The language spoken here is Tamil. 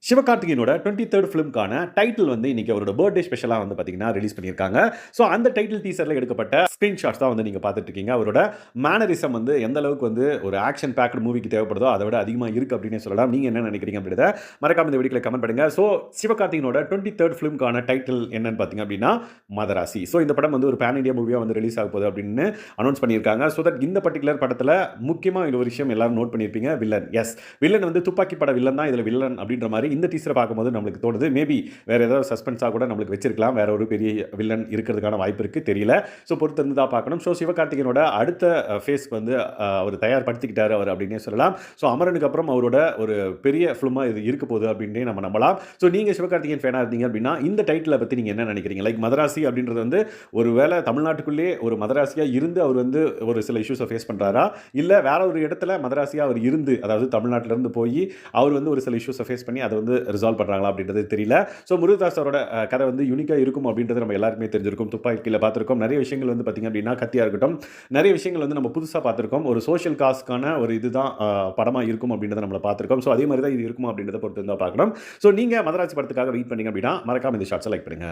சிவகார்த்திகேயனோட 23rd ஃபிலிம்க்கான டைட்டில் வந்து இன்னைக்கு அவரோட பர்த்டே ஸ்பெஷலா வந்து பாத்தீங்கன்னா ரிலீஸ் பண்ணியிருக்காங்க. ஸோ அந்த டைட்டில் டீசர்ல எடுக்கப்பட்ட ஸ்கிரீன்ஷாட்ஸ் தான் வந்து நீங்க பார்த்துட்டு இருக்கீங்க. அவரோட மேனரிசம் வந்து எந்த அளவுக்கு வந்து ஒரு ஆக்ஷன் பேக்டு மூவிக்கு தேவைப்படுதோ அதை விட அதிகமா இருக்கு அப்படின்னே சொல்லலாம். நீங்க என்ன நினைக்கிறீங்க அப்படின்றத மறக்காம இந்த வீடியோல கமெண்ட் பண்ணுங்க. ஸோ சிவகார்த்திகேயனோட 23rd ஃபிலிம்க்கான டைட்டில் என்னன்னு பாத்தீங்க அப்படின்னா மதராசி. ஸோ இந்த படம் வந்து ஒரு பேன் இந்தியா மூவியா வந்து ரிலீஸ் ஆக போகுது அப்படின்னு அனௌன்ஸ் பண்ணியிருக்காங்க. ஸோ தட் இந்த பர்டிகுலர் படத்துல முக்கியமா இது ஒரு விஷயம் எல்லாரும் நோட் பண்ணியிருப்பீங்க, வில்லன். எஸ், வில்லன் வந்து துப்பாக்கி பட வில்லன் தான் இதுல வில்லன் அப்படின்ற மாதிரி இந்த டீசரை பார்க்கும்போது நம்மளுக்கு தோணுது. மேபி வேற ஏதாவது சஸ்பென்ஸாக கூட நம்மளுக்கு வச்சிருக்கலாம். வேற ஒரு பெரிய வில்லன் இருக்கிறதுக்கான வாய்ப்பு இருக்கு, தெரியல. ஸோ பொறுத்து இருந்து தான் பார்க்கணும். ஸோ சிவகார்த்திகேயனோட அடுத்த ஃபேஸ்க்கு வந்து அவர் தயார்படுத்திக்கிட்டாரு அவர் அப்படின்னே சொல்லலாம். ஸோ அமரனுக்கு அப்புறம் அவரோட ஒரு பெரிய ஃபிலிமா இது இருக்க போகுது அப்படின்னே நம்ம நம்பலாம். ஸோ நீங்க சிவகார்த்திகேயன் ஃபேனா இருந்தீங்க அப்படின்னா இந்த டைட்டிலை பத்தி நீங்க என்ன நினைக்கிறீங்க? லைக் மதராசி அப்படின்றது வந்து ஒருவேளை தமிழ்நாட்டுக்குள்ளே ஒரு மதராசியா இருந்து அவர் வந்து ஒரு சில இஷ்யூஸை ஃபேஸ் பண்றாரா, இல்ல வேற ஒரு இடத்துல மதராசியா அவர் இருந்து, அதாவது தமிழ்நாட்டில இருந்து போய் அவர் வந்து ஒரு சில இஷ்யூஸை ஃபேஸ் பண்ணி அதை வந்து ரிசால்வ் பண்றாங்களா அப்படின்றது தெரியல. ஸோ முருகதாஸ் அவரோட கதை வந்து யூனிக்கா இருக்கும் அப்படின்றது நம்ம எல்லாருக்குமே தெரிஞ்சிருக்கும். துப்பாக்கியில் பார்த்திருக்கோம். நிறைய விஷயங்கள் வந்து பார்த்தீங்க அப்படின்னா கத்தியா இருக்கட்டும், நிறைய விஷயங்கள் வந்து நம்ம புதுசாக பார்த்திருக்கோம். ஒரு சோஷியல் காஸ்க்கான ஒரு இதுதான் படமா இருக்கும் அப்படின்றத நம்ம பார்த்திருக்கோம். ஸோ அதே மாதிரி தான் இது இருக்குமா அப்படின்றத பொறுத்து தான் பார்க்கணும். ஸோ நீங்க மதராசி படத்துக்காக வெயிட் பண்ணீங்க அப்படின்னா மறக்காம இந்த ஷார்ட்ஸை லைக் பண்ணுங்க.